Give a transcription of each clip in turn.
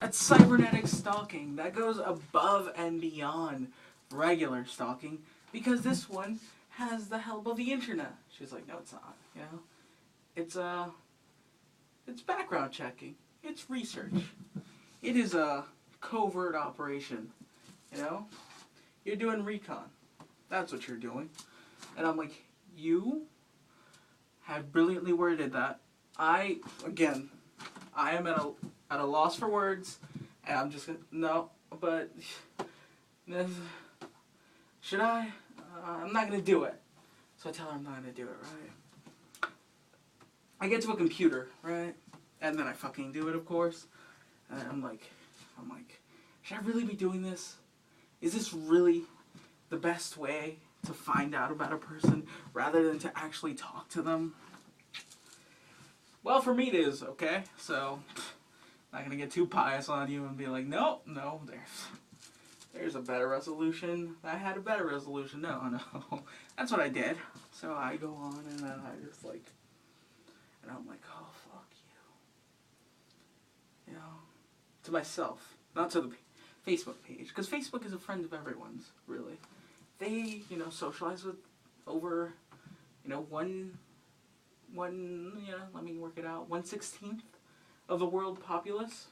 That's cybernetic stalking. That goes above and beyond regular stalking because this one has the help of the internet. She's like, no, it's not. You know, it's it's background checking. It's research. It is a covert operation. You know, you're doing recon. That's what you're doing. And I'm like, you have brilliantly worded that. I am at a loss for words, and I'm just gonna, no, but should I? I'm not gonna do it. So I tell her I'm not gonna do it, right? I get to a computer, right? And then I fucking do it, of course. And I'm like, should I really be doing this? Is this really the best way to find out about a person rather than to actually talk to them? Well, for me it is, okay? So, not gonna get too pious on you and be like, no, there's a better resolution. I had a better resolution. No. That's what I did. So I go on and then I just like, and I'm like, oh, fuck you. You know, to myself, not to the Facebook page, because Facebook is a friend of everyone's, really. They, you know, socialize with over, you know, let me work it out, 1/16 of the world populace.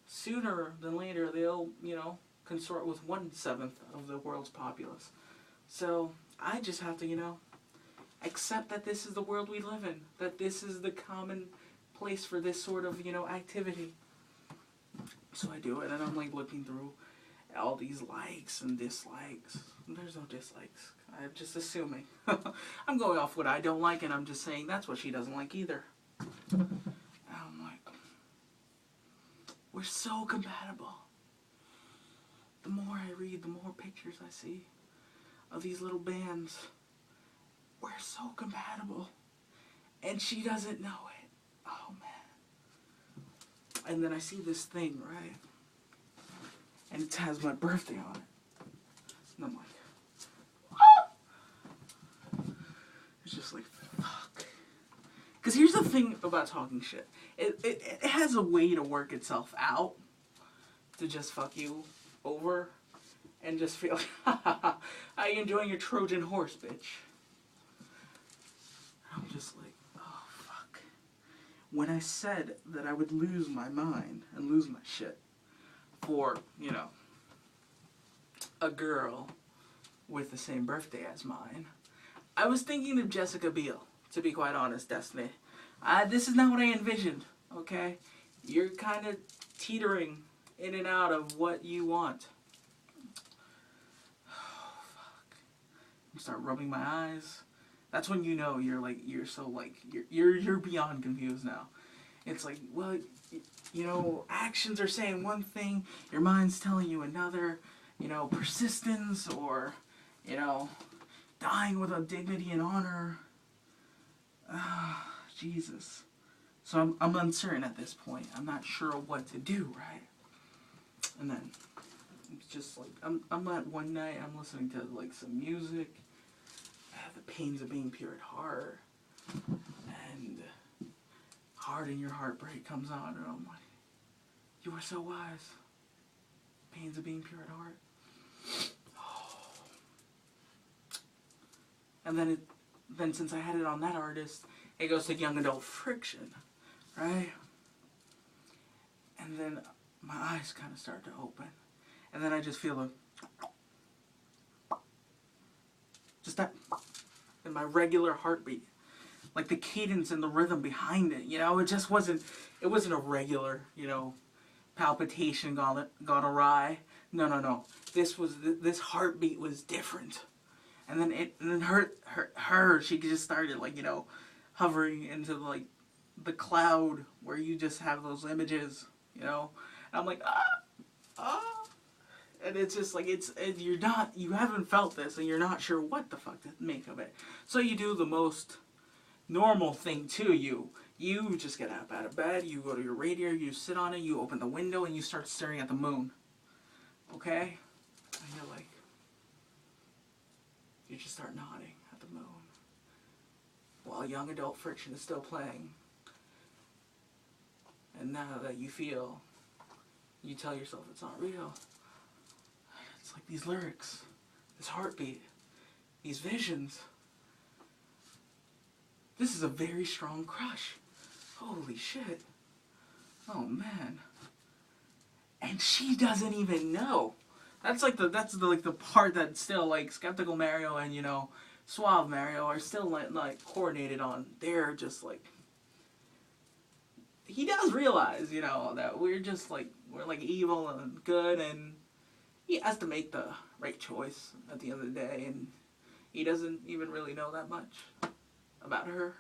Sooner than later, they'll, you know, consort with 1/7 of the world's populace. So, I just have to, you know, accept that this is the world we live in, that this is the common place for this sort of, you know, activity. So I do it, and I'm like looking through all these likes and dislikes. There's no dislikes. I'm just assuming. I'm going off what I don't like, and I'm just saying that's what she doesn't like either. And I'm like, we're so compatible. The more I read, the more pictures I see of these little bands. We're so compatible. And she doesn't know it. Oh, man. And then I see this thing, right? And it has my birthday on it. And I'm like, it's just like, fuck. Because here's the thing about talking shit. It has a way to work itself out to just fuck you over and just feel like, ha ha ha, are you enjoying your Trojan horse, bitch? I'm just like, oh, fuck. When I said that I would lose my mind and lose my shit for, you know, a girl with the same birthday as mine, I was thinking of Jessica Biel, to be quite honest, Destiny. This is not what I envisioned, okay? You're kind of teetering in and out of what you want. Oh, fuck. I start rubbing my eyes. That's when you know you're beyond confused now. It's like, well, you know, actions are saying one thing, your mind's telling you another, you know, persistence or, you know, dying with a dignity and honor. Jesus. So I'm uncertain at this point. I'm not sure what to do, right? And then it's just like I'm at one night, I'm listening to like some music. The pains of being pure at heart. And Hard in Your Heartbreak comes on, and I'm like, you are so wise. Pains of being pure at heart. And then since I had it on that artist, it goes to Young Adult Friction, right? And then my eyes kind of start to open. And then I just feel just that in my regular heartbeat. Like the cadence and the rhythm behind it, you know, it wasn't a regular, you know, palpitation gone awry. No. This heartbeat was different. And then her, she just started like, you know, hovering into like the cloud where you just have those images, you know. And I'm like, and it's just like, you haven't felt this and you're not sure what the fuck to make of it. So you do the most normal thing to you. You just get up out of bed, you go to your radiator, you sit on it, you open the window, and you start staring at the moon. Okay? And you're like, you just start nodding at the moon while Young Adult Friction is still playing. And now that you feel you tell yourself it's not real. It's like these lyrics, this heartbeat, these visions. This is a very strong crush. Holy shit. Oh man. And she doesn't even know. That's the part that's still like Skeptical Mario and, you know, Suave Mario are still like coordinated on. They're just like, he does realize, you know, that we're like evil and good, and he has to make the right choice at the end of the day, and he doesn't even really know that much about her.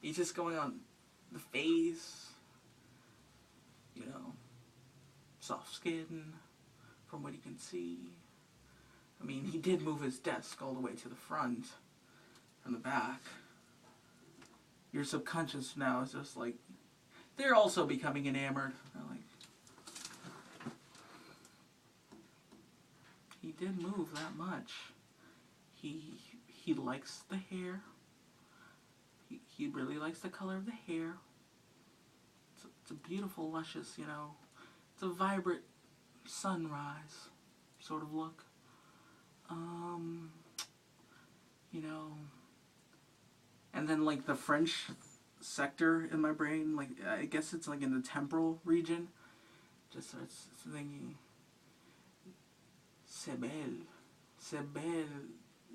He's just going on the phase, you know, soft skin from what he can see. I mean, he did move his desk all the way to the front from the back. Your subconscious now is just like, they're also becoming enamored. They're like, he did move that much. He likes the hair. He really likes the color of the hair. It's a beautiful, luscious, you know, it's a vibrant sunrise sort of look. You know, and then like the French sector in my brain, like I guess it's like in the temporal region, just starts thinking, c'est belle,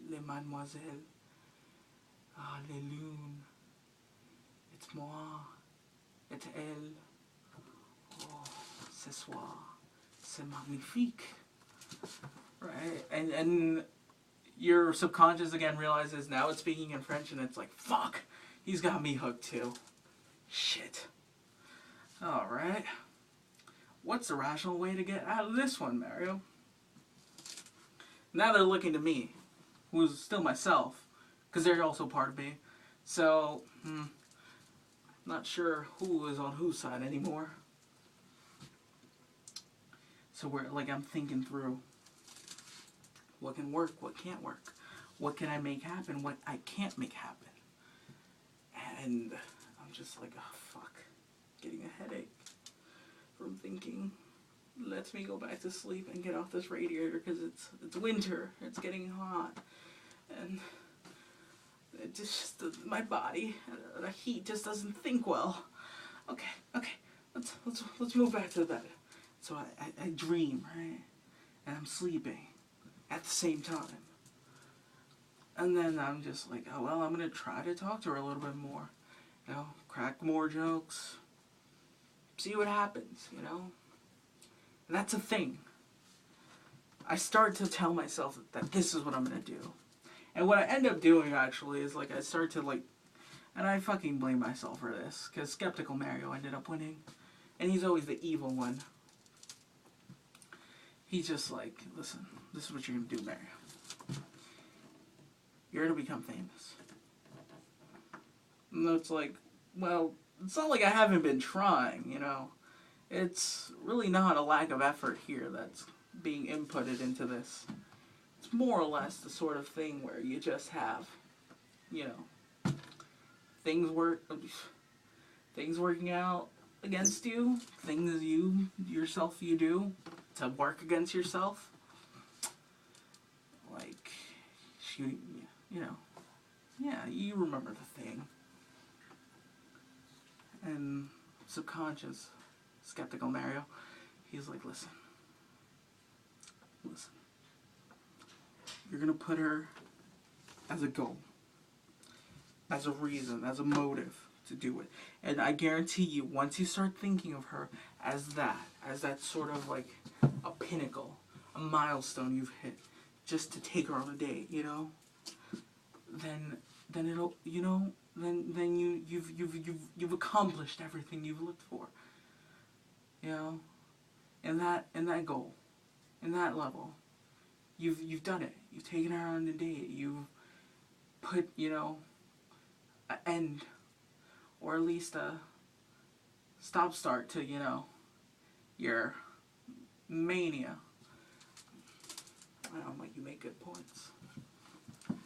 les mademoiselles, ah les lunes, it's moi, it's elle, oh ce soir, c'est magnifique, right? And your subconscious again realizes now it's speaking in French, and it's like, fuck, he's got me hooked too. Shit. Alright. What's the rational way to get out of this one, Mario? Now they're looking to me, who's still myself, because they're also part of me. So, not sure who is on whose side anymore. So I'm thinking through what can work, what can't work. What can I make happen, what I can't make happen. And I'm just like, oh fuck, getting a headache from thinking. Lets me go back to sleep and get off this radiator because it's winter, it's getting hot, and it just my body, the heat just doesn't think well. Okay, let's move back to the bed. So I dream, right, and I'm sleeping at the same time. And then I'm just like, oh well, I'm gonna try to talk to her a little bit more. You know, crack more jokes. See what happens, you know? And that's a thing. I start to tell myself that this is what I'm gonna do. And what I end up doing actually is like I start to like, and I fucking blame myself for this, because Skeptical Mario ended up winning. And he's always the evil one. He's just like, listen, this is what you're gonna do, Mario. You're gonna become famous. And it's like, well, it's not like I haven't been trying, you know. It's really not a lack of effort here that's being inputted into this. It's more or less the sort of thing where you just have, you know, things working out against you, things you do to work against yourself. Like, you know, yeah, you remember the thing. And subconscious, Skeptical Mario, he's like, listen, you're gonna put her as a goal, as a reason, as a motive to do it. And I guarantee you, once you start thinking of her as that sort of like a pinnacle, a milestone you've hit, just to take her on a date, you know, then it'll, you know, then you've accomplished everything you've looked for. You know, in that goal, in that level, you've done it. You've taken her on a date. You've put, you know, an end, or at least a start to, you know, your mania. I don't know, you make good points.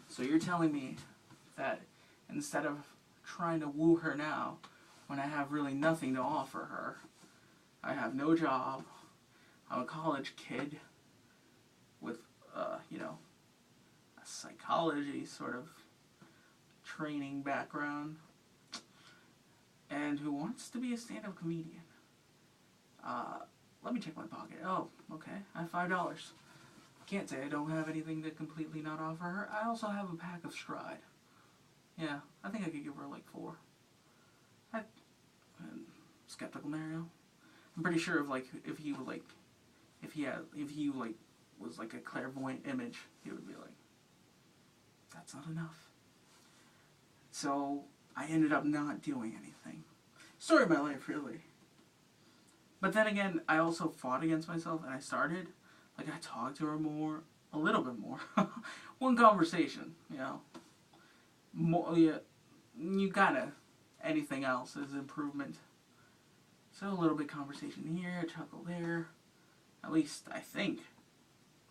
So you're telling me that instead of trying to woo her now, when I have really nothing to offer her, I have no job, I'm a college kid with, a psychology sort of training background, and who wants to be a stand-up comedian. Let me check my pocket. Oh, okay. I have $5. Can't say I don't have anything to completely not offer her. I also have a pack of Stride. Yeah, I think I could give her like 4. Skeptical Mario. I'm pretty sure if he was like a clairvoyant image, he would be like, that's not enough. So I ended up not doing anything. Story of my life, really. But then again, I also fought against myself, and I started, I talked to her more, a little bit more. One conversation, More, yeah, you gotta, anything else is improvement. So a little bit conversation here, a chuckle there. At least I think.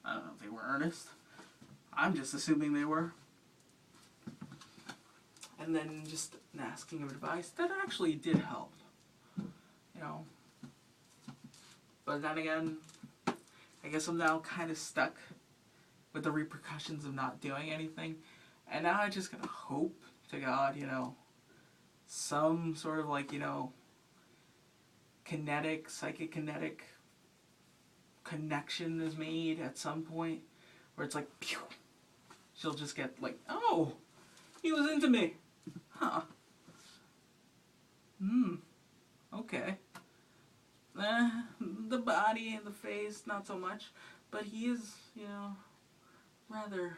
I don't know if they were earnest. I'm just assuming they were. And then just asking of advice, that actually did help. But then again, I guess I'm now kind of stuck with the repercussions of not doing anything. And now I just gotta hope to God, some sort of psychic kinetic connection is made at some point where it's like, pew, she'll just get oh, he was into me. Huh. Okay. The body and the face, not so much, but he is, rather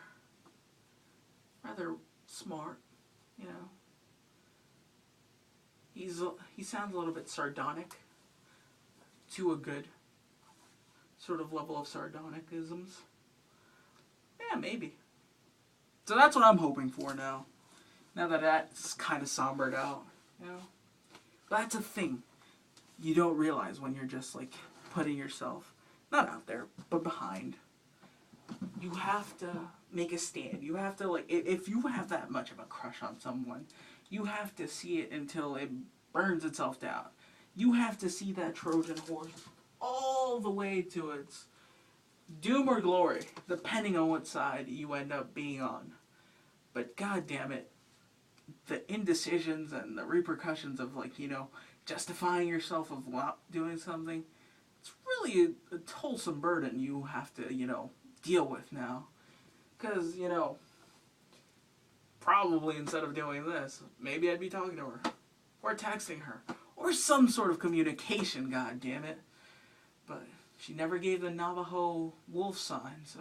smart, He sounds a little bit sardonic, to a good sort of level of sardonicisms. Yeah, maybe. So that's what I'm hoping for now. Now that that's kind of sombered out, But that's a thing you don't realize when you're just putting yourself, not out there, but behind. You have to make a stand. You have to if you have that much of a crush on someone, you have to see it until it burns itself down. You have to see that Trojan horse all the way to its doom or glory, depending on what side you end up being on. But god damn it, the indecisions and the repercussions of justifying yourself of not doing something, it's really a toilsome burden you have to, deal with now. Because, probably instead of doing this, maybe I'd be talking to her, or texting her, or some sort of communication, god damn it. But she never gave the Navajo wolf sign, so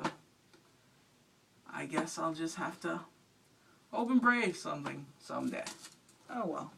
I guess I'll just have to hope and pray something someday. Oh well.